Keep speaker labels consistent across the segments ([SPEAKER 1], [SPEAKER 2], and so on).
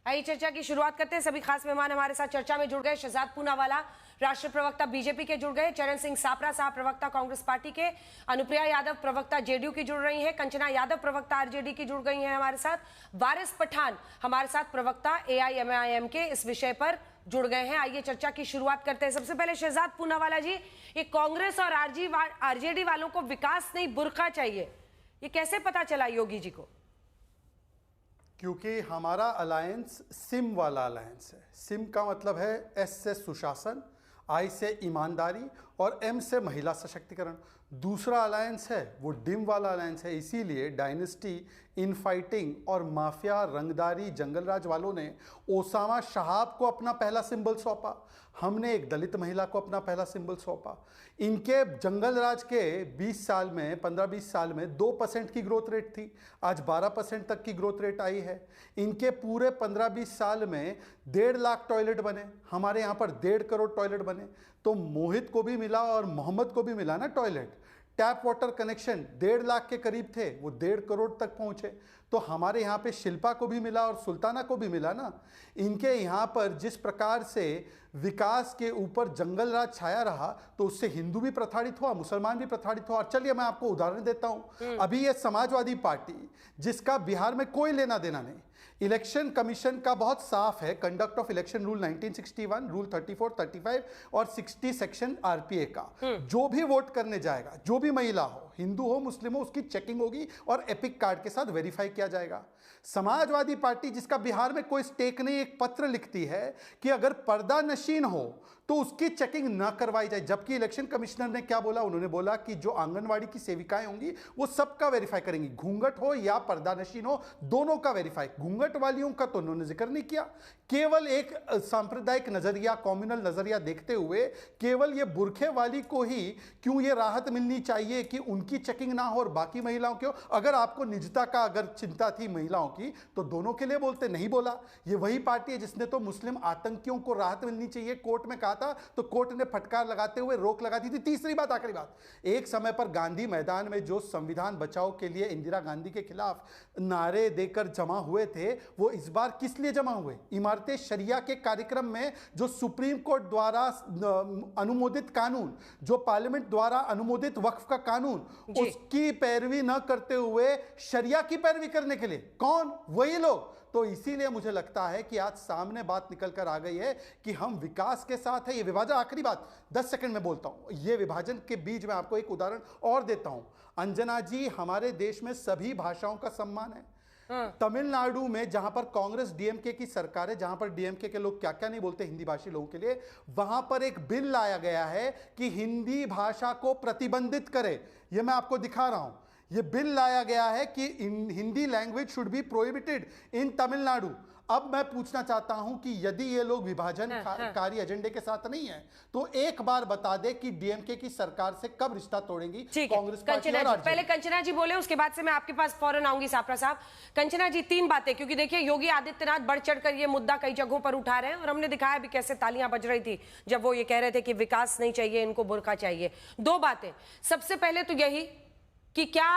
[SPEAKER 1] आइए चर्चा की शुरुआत करते हैं। सभी खास मेहमान हमारे साथ चर्चा में जुड़ गए। शहजाद पूनावाला राष्ट्रीय प्रवक्ता बीजेपी के जुड़ गए, चरण सिंह सापरा साहब प्रवक्ता कांग्रेस पार्टी के, अनुप्रिया यादव प्रवक्ता जेडीयू की जुड़ रही हैं, कंचना यादव प्रवक्ता आरजेडी की जुड़ गई हैं हमारे साथ, वारिस पठान हमारे साथ प्रवक्ता एआईएमआईएम के इस विषय पर जुड़ गए हैं। आइए चर्चा की शुरुआत करते हैं। सबसे पहले शहजाद पूनावाला जी, ये कांग्रेस और आरजेडी वालों को विकास नहीं बुर्का चाहिए, ये कैसे पता चला योगी जी को?
[SPEAKER 2] क्योंकि हमारा अलायंस सिम वाला अलायंस है। सिम का मतलब है एस से सुशासन, आई से ईमानदारी और एम से महिला सशक्तिकरण। दूसरा अलायंस है वो डिम वाला अलायंस है। इसीलिए डायनेस्टी, इनफाइटिंग और माफिया, रंगदारी, जंगलराज वालों ने ओसामा शहाब को अपना पहला सिंबल सौंपा, हमने एक दलित महिला को अपना पहला सिंबल सौंपा। इनके जंगलराज के 20 साल में 15-20 साल में 2% की ग्रोथ रेट थी, आज 12% तक की ग्रोथ रेट आई है। इनके पूरे 15-20 साल में 1.5 लाख टॉयलेट बने, हमारे यहाँ पर 1.5 करोड़ टॉयलेट बने। तो मोहित को भी मिला और मोहम्मद को भी मिला ना toilet. Tap water connection 1.5 lakh के करीब थे, वो 1.5 करोड़ तक पहुंचे। तो हमारे यहाँ पे शिल्पा को भी मिला और सुल्ताना को भी मिला ना। इनके यहाँ पर जिस प्रकार से विकास के ऊपर जंगलराज छाया रहा, तो उससे हिंदू भी प्रताड़ित हुआ, मुसलमान भी प्रताड़ित हुआ। और चलिए मैं आपको उदाहरण देता हूँ। अभी ये समाजवादी पार्टी, जिसका बिहार में कोई लेना देना नहीं, इलेक्शन कमीशन का बहुत साफ है, conduct of election rule 1961, rule 34, 35 और 60 सेक्शन आरपीए का, जो भी वोट करने जाएगा, जो भी महिला हो, हिंदू हो, मुस्लिम हो, उसकी चेकिंग होगी और एपिक कार्ड के साथ वेरीफाई किया जाएगा। समाजवादी पार्टी, जिसका बिहार में कोई स्टेक नहीं, एक पत्र लिखती है कि अगर पर्दा नशीन हो तो उसकी चेकिंग ना करवाई जाए। जबकि इलेक्शन कमिश्नर ने क्या बोला? उन्होंने बोला कि जो आंगनवाड़ी की सेविकाएं होंगी वो सबका वेरीफाई करेंगी, घूंघट हो या पर्दा नशीन हो, दोनों का वेरीफाई। घूंघट वालियों का तो उन्होंने जिक्र नहीं किया। केवल एक सांप्रदायिक नजरिया, कम्युनल नजरिया देखते हुए केवल ये बुरखे वाली को ही क्यों ये राहत मिलनी चाहिए कि उनकी चेकिंग ना हो और बाकी महिलाओं की हो? अगर आपको निजता का अगर चिंता थी महिलाओं की, तो दोनों के लिए बोलते, नहीं बोला। ये वही पार्टी है जिसने तो मुस्लिम आतंकियों को राहत मिलनी चाहिए कोर्ट में कहा था, तो कोर्ट ने फटकार लगाते हुए रोक लगा दी थी। तीसरी बात, आखिरी बात, एक समय पर गांधी मैदान में जो संविधान बचाओ के लिए इंदिरा गांधी के खिलाफ नारे देकर जमा हुए थे, वो इस बार किस लिए जमा हुए? इमारते शरिया के कार्यक्रम में जो सुप्रीम कोर्ट द्वारा अनुमोदित कानून, जो पार्लियामेंट द्वारा अनुमोदित वक्फ का कानून, उसकी पैरवी न करते हुए शरिया की पैरवी करने के लिए कौन? वही लोग। तो इसीलिए मुझे लगता है कि आज सामने बात निकल कर आ गई है कि हम विकास के साथ है। ये विभाजन, आखिरी बात 10 सेकंड में बोलता हूं, ये विभाजन के बीच में आपको एक उदाहरण और देता हूं। अंजना जी, हमारे देश में सभी भाषाओं का सम्मान है। तमिलनाडु में जहां पर कांग्रेस डीएमके की सरकार है, जहां पर डीएमके के लोग क्या क्या नहीं बोलते हिंदी भाषी लोगों के लिए, वहां पर एक बिल लाया गया है कि हिंदी भाषा को प्रतिबंधित करे। यह मैं आपको दिखा रहा हूं। ये बिल लाया गया है कि Hindi language should be prohibited इन तमिलनाडु। अब मैं पूछना चाहता हूं कि यदि ये लोग विभाजनकारी एजेंडे के साथ नहीं है, तो एक बार बता दे कि डीएमके की सरकार से कब रिश्ता तोड़ेंगी कांग्रेस पार्टी और आरजेडी?
[SPEAKER 1] पहले कंचना जी बोले, उसके बाद से मैं आपके पास फौरन आऊंगी सापरा साहब। कंचना जी, 3 बातें, क्योंकि देखिए योगी आदित्यनाथ बढ़ चढ़कर ये मुद्दा कई जगहों पर उठा रहे हैं और हमने दिखाया भी कैसे तालियां बज रही थी जब वो ये कह रहे थे कि विकास नहीं चाहिए, इनको बुर्का चाहिए। 2 बातें, सबसे पहले तो यही कि क्या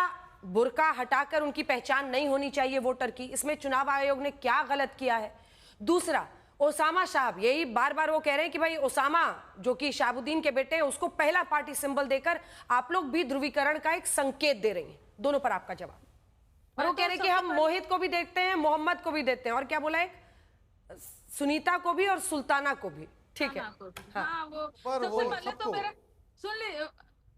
[SPEAKER 1] बुर्का हटाकर उनकी पहचान नहीं होनी चाहिए वोटर की, इसमें चुनाव आयोग ने क्या गलत किया है? दूसरा, ओसामा साहब, यही बार बार वो कह रहे हैं कि भाई ओसामा जो कि शहाबुद्दीन के बेटे हैं, उसको पहला पार्टी सिंबल देकर आप लोग भी ध्रुवीकरण का एक संकेत दे रही हैं। दोनों पर आपका जवाब। और वो कह रहे हैं कि हम मोहित को भी देखते हैं, मोहम्मद को भी देते हैं, और क्या बोला, एक सुनीता को भी और सुल्ताना को भी। ठीक है,
[SPEAKER 3] हाँ, वो सबसे पहले तो मेरा सुन ले,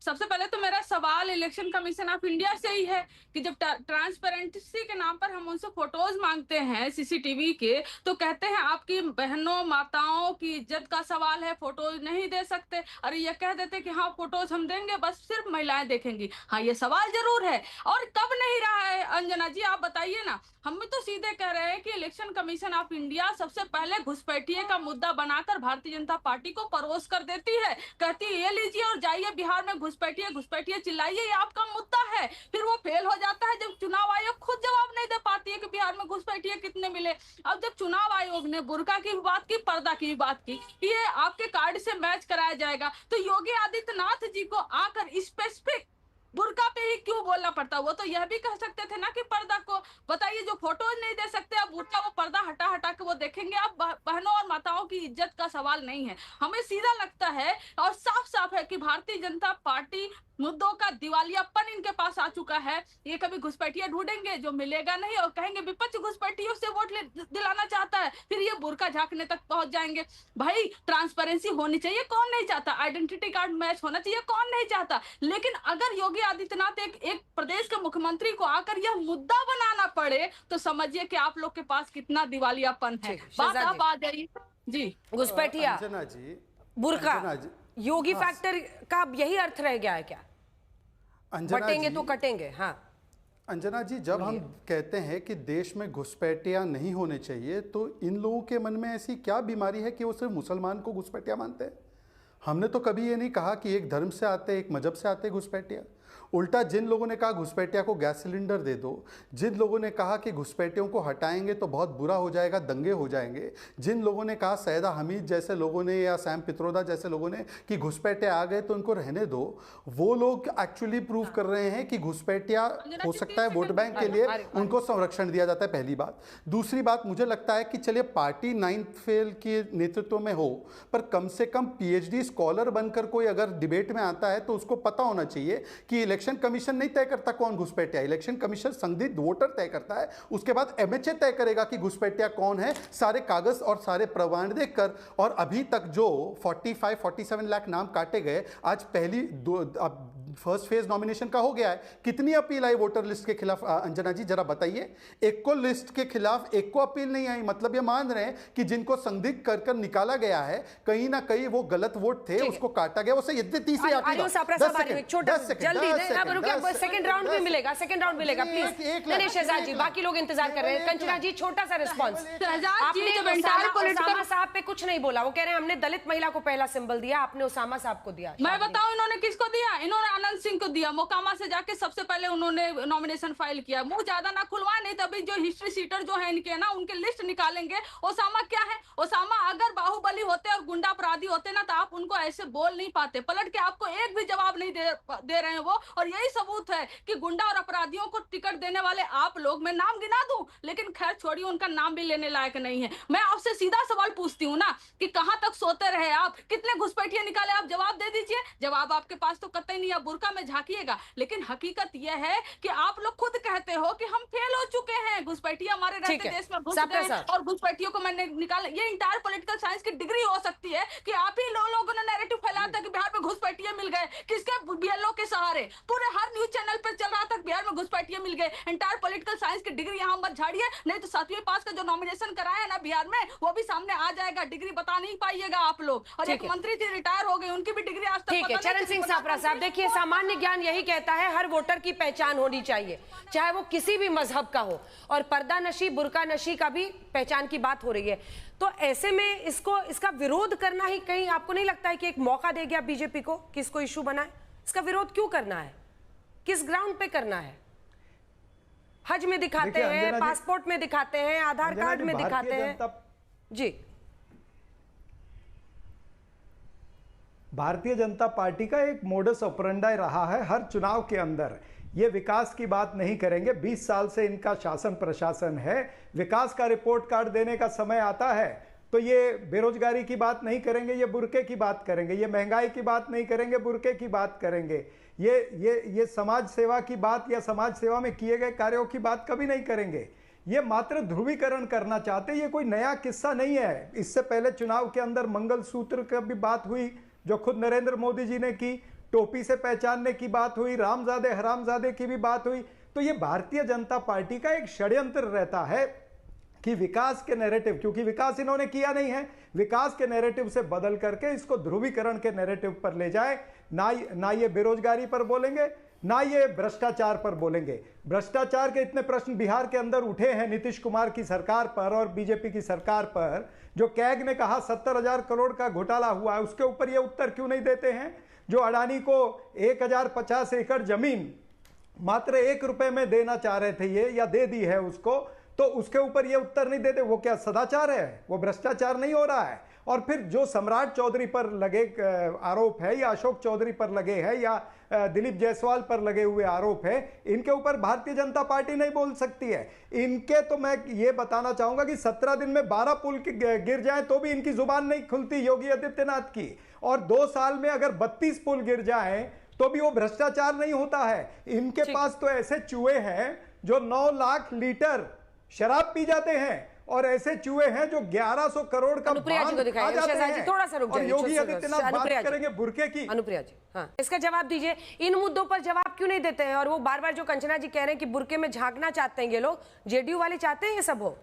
[SPEAKER 3] सबसे पहले तो मेरा सवाल इलेक्शन कमीशन ऑफ इंडिया से ही है कि जब ट्रांसपेरेंसी के नाम पर हम उनसे फोटोज मांगते हैं सीसीटीवी के, तो कहते हैं आपकी बहनों माताओं की इज्जत का सवाल है, फोटोज नहीं दे सकते। अरे ये कह देते कि हाँ फोटोज हम देंगे, बस सिर्फ महिलाएं देखेंगी। हाँ, ये सवाल जरूर है। और कब नहीं रहा है अंजना जी, आप बताइए ना। हम भी तो सीधे कह रहे हैं कि इलेक्शन कमीशन ऑफ इंडिया सबसे पहले घुसपैठिए का मुद्दा बनाकर भारतीय जनता पार्टी को परोस कर देती है, कहती है ये लीजिए और जाइए बिहार में घुसपैठिए घुसपैठिए चिल्लाइए, ये आपका मुद्दा है। फिर वो फेल हो जाता है जब चुनाव आयोग खुद जवाब नहीं दे पाती है कि बिहार में घुसपैठिए कितने मिले। अब जब चुनाव आयोग ने बुर्का की भी बात की, पर्दा की भी बात की, ये आपके कार्ड से मैच कराया जाएगा, तो योगी आदित्यनाथ जी को आकर स्पेसिफिक बुर्का पे ही क्यों बोलना पड़ता? वो तो यह भी कह सकते थे ना कि पर्दा को बताइए, जो फोटोज नहीं दे सकते अब बुर्का, वो पर्दा हटा हटा के वो देखेंगे। अब बहनों और माताओं की इज्जत का सवाल नहीं है। हमें सीधा लगता है और साफ साफ है कि भारतीय जनता पार्टी मुद्दों का दिवालियापन इनके पास आ चुका है। ये कभी घुसपैठिया ढूंढेंगे जो मिलेगा नहीं, और कहेंगे विपक्ष घुसपैठियों से वोट दिलाना चाहता है, फिर ये बुर्का झांकने तक पहुंच जाएंगे। भाई ट्रांसपेरेंसी होनी चाहिए, कौन नहीं चाहता? आइडेंटिटी कार्ड मैच होना चाहिए, कौन नहीं चाहता? लेकिन अगर योगी आदित्यनाथ एक प्रदेश के मुख्यमंत्री को आकर यह मुद्दा बनाना पड़े, तो समझिए कि आप लोग के पास कितना दिवालियापन है। बात आप आ जाइए जी।
[SPEAKER 1] घुसपैठिया,
[SPEAKER 2] अंजना जी,
[SPEAKER 1] बुर्का,
[SPEAKER 2] अंजना जी,
[SPEAKER 1] योगी फैक्टर का यही अर्थ रह गया है क्या?
[SPEAKER 2] अंजना
[SPEAKER 1] बटेंगे
[SPEAKER 2] जी,
[SPEAKER 1] तो कटेंगे। हाँ
[SPEAKER 2] अंजना जी, जब हम कहते हैं कि देश में घुसपैठिया नहीं होने चाहिए, तो इन लोगों के मन में ऐसी क्या बीमारी है कि वो सिर्फ मुसलमान को घुसपैठिया मानते हैं? हमने तो कभी ये नहीं कहा कि एक धर्म से आते, एक मजहब से आते घुसपैठिया। उल्टा जिन लोगों ने कहा घुसपैठिया को गैस सिलेंडर दे दो, जिन लोगों ने कहा कि घुसपैठियों को हटाएंगे तो बहुत बुरा हो जाएगा, दंगे हो जाएंगे, जिन लोगों ने कहा, सैयदा हमीद जैसे लोगों ने या सैम पित्रोदा जैसे लोगों ने, कि घुसपैठिया आ गए तो उनको रहने दो, वो लोग एक्चुअली प्रूव कर रहे हैं कि घुसपैठिया हो सकता है वोट बैंक के लिए उनको संरक्षण दिया जाता है। पहली बात। दूसरी बात, मुझे लगता है कि चलिए पार्टी 9th फेल के नेतृत्व में हो, पर कम से कम PhD स्कॉलर बनकर कोई अगर डिबेट में आता है तो उसको पता होना चाहिए कि इलेक्शन कमीशन नहीं तय करता कौन घुसपैठिया, इलेक्शन कमीशन संदिग्ध वोटर तय करता है। उसके बाद MHA तय करेगा कि घुसपैठिया कौन है, सारे कागज और सारे प्रमाण देखकर। और अभी तक जो 45-47 लाख नाम काटे गए, आज फर्स्ट फेज नॉमिनेशन का हो गया है। कितनी अपील आई वोटर लिस्ट के खिलाफ? अंजना जी जरा बताइए। एक को लिस्ट के खिलाफ एक को अपील नहीं आई, मतलब ये मान रहे हैं कि जिनको संदिग्ध कर निकाला गया है, कहीं ना कहीं वो गलत वोट थे, उसको काटा गया। उसे तीसरी
[SPEAKER 1] सेकंड राउंड भी मिलेगा, सेकंड राउंड मिलेगा प्लीज। नहीं शहजाद जी, बाकी लोग इंतजार कर रहे हैं। कंचना जी छोटा सा रिस्पॉन्स। आपने उसामा साहब पे कुछ नहीं बोला, वो कह रहे हैं हमने दलित महिला को पहला सिंबल दिया, आपने उसामा साहब को दिया।
[SPEAKER 3] मैं बताऊं इन्होंने किसको दिया? इन्होंने आनंद सिंह को दिया। मोकामा से जाके सबसे पहले उन्होंने नॉमिनेशन फाइल किया। मुंह ज्यादा ना खुलवाए, नहीं तभी जो हिस्ट्री सीटर जो है इनके ना, उनके लिस्ट निकालेंगे। ओसामा क्या है? ओसामा अगर बाहुबली होते और गुंडा अपराधी होते ना, तो आप उनको ऐसे बोल नहीं पाते। पलट के आपको एक भी जवाब नहीं दे रहे हैं वो। और यही सबूत है कि गुंडा और अपराधियों को टिकट देने वाले आप लोग, मैं नाम गिना दूं, लेकिन खैर छोड़िए, उनका नाम भी लेने लायक नहीं है। मैं आपसे सीधा सवाल पूछती हूँ ना कि कहां तक सोते रहे आप? कितने घुसपैठिए निकाले? आप जवाब दे दीजिए। जवाब आपके पास तो कतई नहीं, आप बुर्का में झांकिएगा। लेकिन हकीकत यह है कि आप लोग खुद कहते हो कि हम फेल हो चुके हैं, घुसपैठिए हमारे रहते देश में घुस गए और घुसपैठियों को मैंने निकाला। ये इंटायर पॉलिटिकल साइंस की डिग्री हो सकती है कि आप ही लोगों ने नैरेटिव फैलाया था कि बिहार में घुसपैठिए मिल गए। किसके? BLO के सहारे। पूरे हर न्यूज चैनल पर चल रहा था बिहार में घुसपैठिए मिल गए। इंटायर पॉलिटिकल साइंस की डिग्री यहाँ मत झाड़िए, नहीं तो 7वीं पास का जो नॉमिनेशन कराया है ना बिहार में, वो भी सामने आ जाएगा। डिग्री बता नहीं पाइएगा आप लोग। और एक मंत्री थी रिटायर हो गई, उनकी भी डिग्री आज तक
[SPEAKER 1] ठीक है। चरण सिंह सापरा साहब, देखिए सामान्य ज्ञान यही कहता है हर वोटर की पहचान होनी चाहिए, चाहे वो किसी भी मजहब का हो। और पर्दा नशी, बुर्का नशी का भी पहचान की बात हो रही है। तो ऐसे में इसका विरोध करना ही कहीं आपको नहीं लगता है कि एक मौका दे गया बीजेपी को कि इसको इशू बनाए? इसका विरोध क्यों करना है? किस ग्राउंड पे करना है? हज में दिखाते हैं, पासपोर्ट में दिखाते हैं, आधार कार्ड में दिखाते हैं। जी,
[SPEAKER 4] भारतीय जनता पार्टी का एक मोडस ऑपरेंडाई रहा है हर चुनाव के अंदर। ये विकास की बात नहीं करेंगे, 20 साल से इनका शासन प्रशासन है। विकास का रिपोर्ट कार्ड देने का समय आता है तो ये बेरोजगारी की बात नहीं करेंगे, ये बुर्के की बात करेंगे। ये महंगाई की बात नहीं करेंगे, बुर्के की बात करेंगे। ये समाज सेवा की बात या समाज सेवा में किए गए कार्यों की बात कभी नहीं करेंगे। ये मात्र ध्रुवीकरण करना चाहते, ये कोई नया किस्सा नहीं है। इससे पहले चुनाव के अंदर मंगलसूत्र की भी बात हुई जो खुद नरेंद्र मोदी जी ने की, टोपी से पहचानने की बात हुई, रामजादे हरामजादे की भी बात हुई। तो ये भारतीय जनता पार्टी का एक षड्यंत्र रहता है कि विकास के नैरेटिव, क्योंकि विकास इन्होंने किया नहीं है, विकास के नैरेटिव से बदल करके इसको ध्रुवीकरण के नैरेटिव पर ले जाए। ना ये बेरोजगारी पर बोलेंगे, ना ये भ्रष्टाचार पर बोलेंगे। भ्रष्टाचार के इतने प्रश्न बिहार के अंदर उठे हैं नीतीश कुमार की सरकार पर और बीजेपी की सरकार पर। जो कैग ने कहा 70,000 करोड़ का घोटाला हुआ है, उसके ऊपर ये उत्तर क्यों नहीं देते हैं? जो अडानी को 1050 एकड़ जमीन मात्र 1 रुपए में देना चाह रहे थे ये, या दे दी है उसको, तो उसके ऊपर ये उत्तर नहीं देते। वो क्या सदाचार है? वो भ्रष्टाचार नहीं हो रहा है? और फिर जो सम्राट चौधरी पर लगे आरोप है, या अशोक चौधरी पर लगे हैं, या दिलीप जायसवाल पर लगे हुए आरोप है, इनके ऊपर भारतीय जनता पार्टी नहीं बोल सकती है। इनके तो मैं ये बताना चाहूंगा कि 17 दिन में 12 पुल गिर जाएं तो भी इनकी जुबान नहीं खुलती योगी आदित्यनाथ की, और 2 साल में अगर 32 पुल गिर जाएं तो भी वो भ्रष्टाचार नहीं होता है। इनके पास तो ऐसे चूहे हैं जो 9 लाख लीटर शराब पी जाते हैं, और ऐसे चूहे हैं जो 1100 करोड़ का
[SPEAKER 1] अनुप्रिया जी को दिखाइए। शहजाद जी थोड़ा सा रुक जाइए।
[SPEAKER 4] योगी आदित्यनाथ बात करेंगे बुरके की।
[SPEAKER 1] अनुप्रिया जी, हाँ, इसका जवाब दीजिए। इन मुद्दों पर जवाब क्यों नहीं देते हैं? और वो बार बार जो कंचना जी कह रहे हैं कि बुरके में झांकना चाहते हैं ये लोग, जेडीयू वाले चाहते हैं ये सब हो?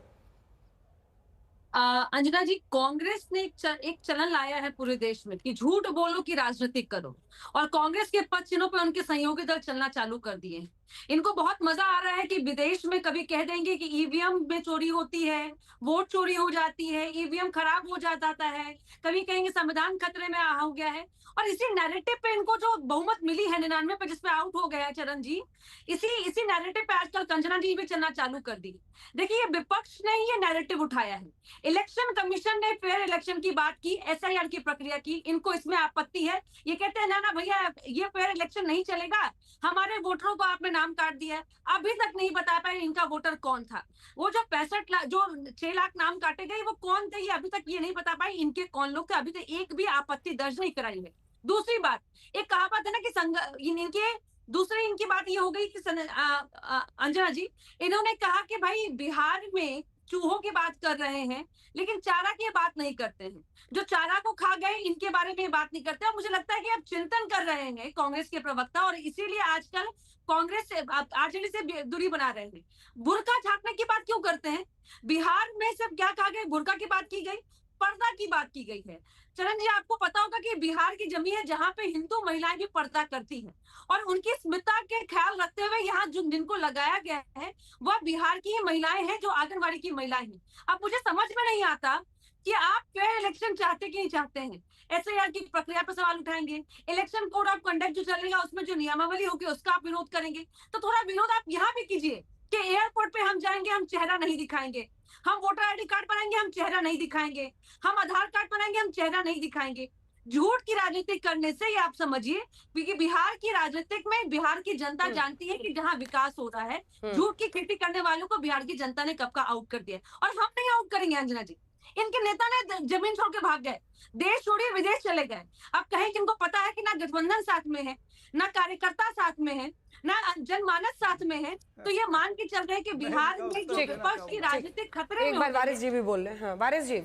[SPEAKER 5] अंजना जी, कांग्रेस ने एक चलन लाया है पूरे देश में कि झूठ बोलो कि राजनीति करो, और कांग्रेस के पद चिन्हों पे उनके सहयोगी दल चलना चालू कर दिए। इनको बहुत मजा आ रहा है कि विदेश में कभी कह देंगे कि ईवीएम में चोरी होती है, वोट चोरी हो जाती है, ईवीएम खराब हो जाता है, कभी कहेंगे संविधान खतरे में हो गया है, और इसी नैरेटिव पे इनको जो बहुमत मिली है 99 पे, जिसपे आउट हो गया है चरण जी, इसी नैरेटिव पे आजकल कंचना जी भी चलना चालू कर दी। देखिए, ये विपक्ष ने ही ये नैरेटिव उठाया है। इलेक्शन कमीशन ने फेयर इलेक्शन की बात की, एसआईआर की प्रक्रिया की, इनको इसमें आपत्ति है। ये कहते हैं ना भैया, ये फेयर इलेक्शन नहीं चलेगा, हमारे वोटरों को आपने नाम काट दिया है। अभी तक नहीं बता पाए इनका वोटर कौन था। वो जो 65 लाख, जो 6 लाख नाम काटे गए, वो कौन थे, ये अभी तक ये नहीं बता पाए इनके कौन लोग थे। अभी तक एक भी आपत्ति दर्ज नहीं कराई है। दूसरी बात, एक कहावत है ना कि इनके दूसरी इनकी बात ये हो गई कि अंजना जी, इन्होंने कहा कि भाई बिहार में चूहों की बात कर रहे हैं लेकिन चारा की बात नहीं करते हैं। जो चारा को खा गए इनके बारे में बात नहीं करते। और मुझे लगता है कि अब चिंतन कर रहे हैं कांग्रेस के प्रवक्ता, और इसीलिए आजकल कांग्रेस से, आरजेडी से दूरी बना रहे हैं। बुर्का झांकने की बात क्यों करते हैं? बिहार में सब क्या कहा गया? बुर्का की बात की गई, पर्दा की बात की गई है। चरण जी, आपको पता होगा कि बिहार की जमीन है जहां पे हिंदू महिलाएं भी पर्दा करती हैं, और उनकी स्मिता के ख्याल रखते हुए यहाँ जिनको लगाया गया है वह बिहार की ही महिलाएं हैं, जो आंगनबाड़ी की महिलाएं हैं। अब मुझे समझ में नहीं आता कि आप फेयर इलेक्शन चाहते कि नहीं चाहते हैं। एसआईआर की प्रक्रिया पर सवाल उठाएंगे, इलेक्शन कोड ऑफ कंडक्ट जो चलेगा उसमें जो नियमावली होगी उसका आप विरोध करेंगे, तो थोड़ा विरोध आप यहाँ भी कीजिए कि एयरपोर्ट पे हम जाएंगे, हम चेहरा नहीं दिखाएंगे, हम वोटर आईडी कार्ड बनाएंगे, हम चेहरा नहीं दिखाएंगे, हम आधार कार्ड बनाएंगे, हम चेहरा नहीं दिखाएंगे। झूठ की राजनीति करने से ये आप समझिए, क्योंकि बिहार की राजनीतिक में बिहार की जनता जानती है कि जहां विकास हो रहा है, झूठ की खेती करने वालों को बिहार की जनता ने कब का आउट कर दिया, और हम नहीं आउट करेंगे। अंजना जी, इनके नेता ने जमीन छोड़ के भाग गए, देश छोड़िए विदेश चले गए। अब कहें कि इनको पता है कि ना गठबंधन साथ में है, ना कार्यकर्ता साथ में है, ना जनमानस साथ में है, तो ये मान के चल रहे हैं कि बिहार में जो विपक्ष की राजनीतिक खतरे में,
[SPEAKER 1] एक बार वारिस जी भी बोल रहे हैं। हाँ, वारिस जी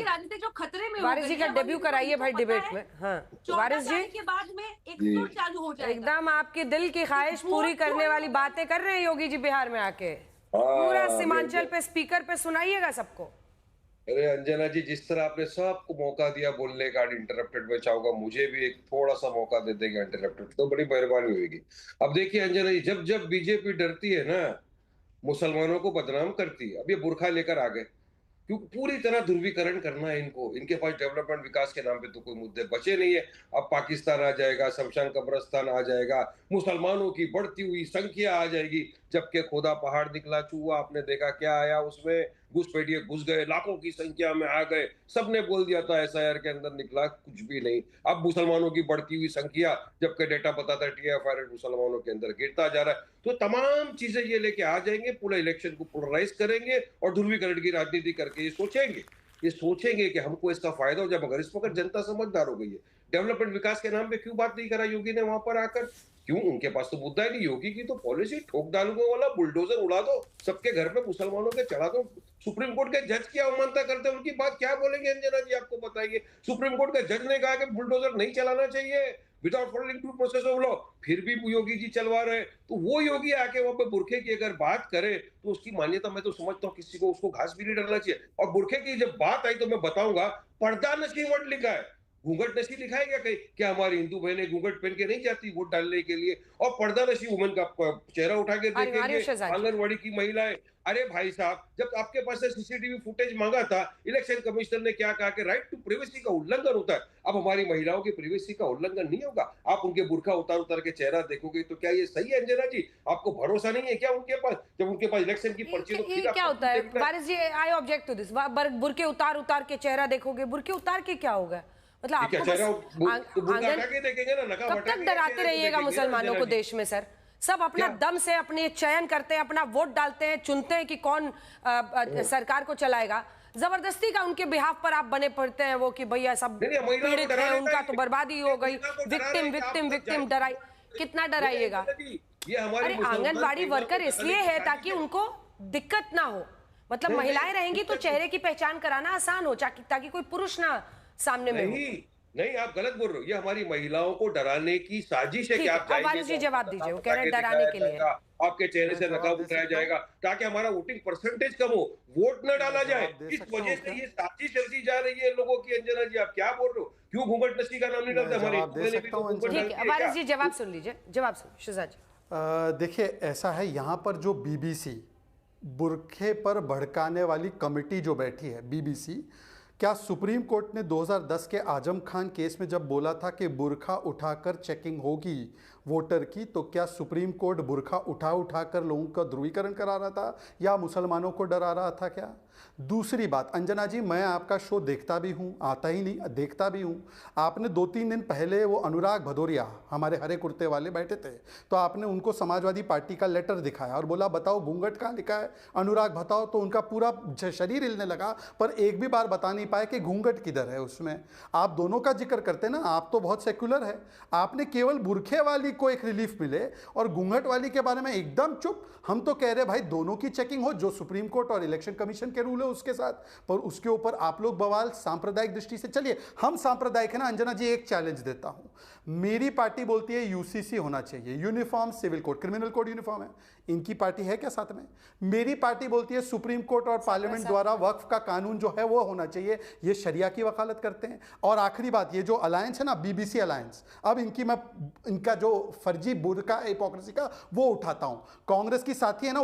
[SPEAKER 5] राजनीति जो खतरे में,
[SPEAKER 1] वारिस जी का डेब्यू कराइए भाई डिबेट में। हाँ, वारिस जी
[SPEAKER 5] के बाद में एक सुर चालू हो जाएगा।
[SPEAKER 1] एकदम आपके दिल की ख्वाहिश पूरी करने वाली बातें कर रहे हैं योगी जी बिहार में आके। पूरा सीमांचल पे स्पीकर पे सुनाइएगा सबको।
[SPEAKER 6] अरे अंजना जी, जिस तरह आपने सबको मौका दिया बोलने का अनइंटरप्टेड, में चाहूंगा मुझे भी एक थोड़ा सा मौका दे देंगे अनइंटरप्टेड, तो बड़ी मेहरबानी होगी। अब देखिए अंजना जी, जब जब बीजेपी डरती है ना, मुसलमानों को बदनाम करती है। अब ये बुरखा लेकर आ गए, क्योंकि पूरी तरह ध्रुवीकरण करना है इनको। इनके पास डेवलपमेंट विकास के नाम पे तो कोई मुद्दे बचे नहीं है। अब पाकिस्तान आ जाएगा, शमशान कब्रस्तान आ जाएगा, मुसलमानों की बढ़ती हुई संख्या आ जाएगी। जबकि खोदा पहाड़ निकला चूहा, आपने देखा क्या आया उसमें, घुसपैठिए घुस गए, लाखों की संख्या में आ गए। सबने बोल दिया था एसआईआर के अंदर, निकला कुछ भी नहीं। अब मुसलमानों की बढ़ती हुई संख्या, जबकि डेटा बताता है टीएफआई मुसलमानों के अंदर गिरता जा रहा है। तो तमाम चीजें ये लेके आ जाएंगे, पूरा इलेक्शन को पोलराइज करेंगे और ध्रुवीकरण की राजनीति करके ये सोचेंगे कि हमको इसका फायदा हो जाए। मगर इस वक्त जनता समझदार हो गई है। डेवलपमेंट विकास के नाम पे क्यों बात नहीं करा योगी ने वहां पर आकर? क्यों? उनके पास तो मुद्दा ही नहीं। योगी की तो पॉलिसी ठोक डालूंगा वाला, बुलडोजर उड़ा दो, सबके घर पे मुसलमानों के चढ़ा दो। सुप्रीम कोर्ट के जज क्या अवमानता करते हैं, उनकी बात क्या बोलेंगे अंजना जी, आपको बताइए। सुप्रीम कोर्ट के जज ने कहा कि बुलडोजर नहीं चलाना चाहिए without following due process of law, फिर भी योगी जी चलवा रहे। तो वो योगी आके वहां पे बुरखे की अगर बात करे तो उसकी मान्यता मैं तो समझता हूँ किसी को उसको घास भी नहीं डालना चाहिए। और बुरखे की जब बात आई तो मैं बताऊंगा, पर्दा नशी वर्ड लिखा है। घूंघट नशी लिखा है क्या कहीं? क्या हमारी हिंदू बहनें घूंघट पहन के नहीं जाती वोट डालने के लिए? और पर्दा नशी वुमन का चेहरा उठा के
[SPEAKER 1] आर्य
[SPEAKER 6] देखेंगे
[SPEAKER 1] शहजाद जी।
[SPEAKER 6] आंगनवाड़ी की महिलाएं। अरे भाई साहब, जब आपके पास से सीसीटीवी फुटेज मांगा था, इलेक्शन कमिश्नर ने क्या कहा कि राइट टू प्राइवेसी का उल्लंघन होता है। अब हमारी महिलाओं की प्राइवेसी का उल्लंघन नहीं होगा। आप उनके बुर्का उतार उतार के चेहरा देखोगे तो क्या ये सही है अंजना जी? आपको भरोसा नहीं है क्या उनके पास? जब उनके पास इलेक्शन की पर्ची तो
[SPEAKER 1] ये क्या होता है Waris ji? I object to this. बुरके उतार उतार के चेहरा देखोगे, बुरके उतार के क्या होगा? मतलब आपको बस आंगन कब तक डराते रहिएगा मुसलमानों को देश में सर? सब अपना दम से अपने चयन करते हैं, अपना वोट डालते हैं, चुनते हैं कि कौन सरकार को चलाएगा। जबरदस्ती का उनके बिहाफ पर आप बने पड़ते हैं वो कि भैया सब पीड़ित है, उनका तो बर्बादी हो गई, विक्टिम विक्टिम विक्टिम। डराई कितना डराइएगा? अरे आंगनबाड़ी वर्कर इसलिए है ताकि उनको दिक्कत ना हो। मतलब महिलाएं रहेंगी तो चेहरे की पहचान कराना आसान हो, ताकि कोई पुरुष ना सामने में हो।
[SPEAKER 6] नहीं, आप गलत बोल रहे हो। ये हमारी महिलाओं को डराने की साजिश है कि आप
[SPEAKER 1] वारिस जी जवाब दीजिए। वो कह रहे हैं डराने के लिए
[SPEAKER 6] आपके चेहरे से नकाब उठाया जाएगा ताकि हमारा वोटिंग परसेंटेज कम हो, वोट न डाला जाए। इस वजह से ये साजिश चलती जा रही है लोगों की। अंजना जी, आप क्या बोल रहे हो? क्यों घूंघट नशी का नाम नहीं डालते? हमारे
[SPEAKER 1] वारिस जी जवाब सुन लीजिए, जवाब सुन शहजाद जी।
[SPEAKER 2] देखिए, ऐसा है, यहाँ पर जो बीबीसी बुरखे पर भड़काने वाली कमेटी जो बैठी है बीबीसी, क्या सुप्रीम कोर्ट ने 2010 के आजम खान केस में जब बोला था कि बुरखा उठाकर चेकिंग होगी वोटर की, तो क्या सुप्रीम कोर्ट बुरखा उठा कर लोगों का ध्रुवीकरण करा रहा था या मुसलमानों को डरा रहा था क्या? दूसरी बात, अंजना जी, मैं आपका शो देखता भी हूँ, आता ही नहीं, देखता भी हूँ। आपने 2-3 दिन पहले वो अनुराग भदौरिया हमारे हरे कुर्ते वाले बैठे थे, तो आपने उनको समाजवादी पार्टी का लेटर दिखाया और बोला बताओ घूंघट कहाँ लिखा है, अनुराग बताओ। तो उनका पूरा शरीर हिलने लगा, पर एक भी बार बता नहीं पाए कि घूंघट किधर है उसमें। आप दोनों का जिक्र करते ना, आप तो बहुत सेक्युलर है, आपने केवल बुरखे वाली को एक रिलीफ मिले और घूंघट वाली के बारे में एकदम चुप। हम तो कह रहे भाई दोनों की चेकिंग हो, जो सुप्रीम कोर्ट और इलेक्शन कमीशन के रूल है उसके साथ, पर उसके ऊपर आप लोग बवाल सांप्रदायिक दृष्टि से। चलिए, हम सांप्रदायिक है ना अंजना जी, एक चैलेंज देता हूं। मेरी पार्टी बोलती है यूसीसी होना चाहिए, uniform civil code, criminal code uniform है। इनकी पार्टी है क्या साथ में? मेरी पार्टी बोलती है सुप्रीम कोर्ट और पार्लियामेंट द्वारा वक्फ का कानून जो है वो होना चाहिए। ये शरिया की वकालत करते हैं। और आखिरी बात, ये जो अलायंस है ना, बीबीसी अलायंस, अब इनका जो फर्जी बुरका हिपोक्रेसी का वो उठाता हूं। कांग्रेस की साथी है ना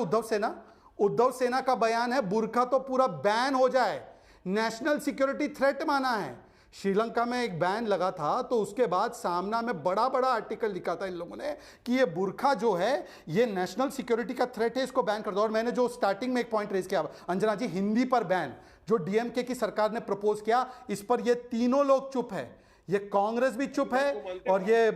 [SPEAKER 2] उद्धव सेना का बयान है बुरखा तो पूरा बैन हो जाए, नेशनल सिक्योरिटी थ्रेट माना है। श्रीलंका में एक बैन लगा था तो उसके बाद सामना में बड़ा बड़ा आर्टिकल लिखा था इन लोगों ने कि ये बुरखा जो है ये नेशनल सिक्योरिटी का थ्रेट है, इसको बैन कर दो। और मैंने जो स्टार्टिंग में एक पॉइंट रेज किया अंजना जी, हिंदी पर बैन जो डीएमके की सरकार ने प्रपोज किया, इस पर ये तीनों लोग चुप है। ये कांग्रेस भी चुप है और ये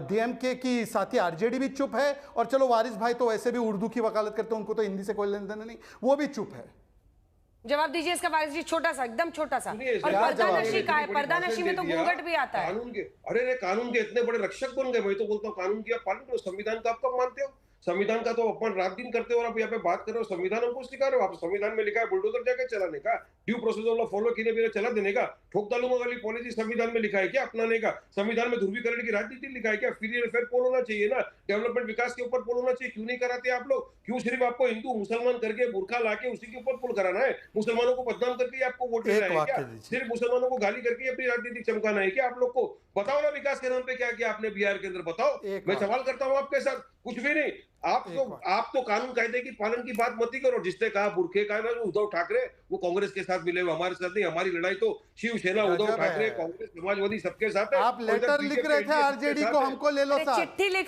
[SPEAKER 2] डीएमके की साथी आरजेडी भी चुप है, और चलो वारिस भाई तो वैसे भी उर्दू की वकालत करते हैं, उनको तो हिंदी से कोई लेन देन नहीं, वो भी चुप है।
[SPEAKER 1] जवाब दीजिए इसका वारिस जी, छोटा सा, एकदम छोटा सा। और पर्दानशी का है, पर्दानशी में तो घूंघट भी आता है।
[SPEAKER 6] कानून के इतने बड़े रक्षक बन गए। मैं तो बोलता हूँ कानून की आप पालन करो, संविधान का आप कब मानते हो? संविधान का तो अपमान रात दिन करते हो और आप यहाँ पे बात कर रहे हो संविधान हमको सिखा रहे हो। आप संविधान में लिखा है बुलडोजर जाके चलाने का, ड्यू प्रोसीजर लॉ फॉलो किए बिना चला देने का, ठोक डालूंगा वाली पॉलिसी संविधान में लिखा है क्या अपनाने का? संविधान में ध्रुवीकरण की राजनीति लिखा है क्या? फ्री एंड फेयर पोल होना चाहिए ना, डेवलपमेंट विकास के ऊपर पोल होना चाहिए। क्यों नहीं कराते आप लोग? क्यों सिर्फ आपको हिंदू मुसलमान करके बुरखा लाके उसी के ऊपर पोल कराना है? मुसलमानों को बदनाम करके आपको वोट देना है क्या? सिर्फ मुसलमानों को गाली करके अपनी राजनीति चमकाना है क्या आप लोग को? बताओ ना विकास के नाम पे क्या किया आपने बिहार के अंदर, बताओ। मैं सवाल करता हूं आपके साथ, कुछ भी नहीं। आप तो कानून कायदे की पालन की बात मत ही करो। जिसने कहा बुरखे का ना उद्धव ठाकरे, वो कांग्रेस के साथ मिले हुए, हमारे साथ नहीं। हमारी लड़ाई तो शिवसेना, उद्धव ठाकरे, कांग्रेस, समाजवादी सबके साथ है।
[SPEAKER 2] आप लेटर लिख रहे थे आरजेडी को, हमको ले लो साथ।
[SPEAKER 1] चिट्ठी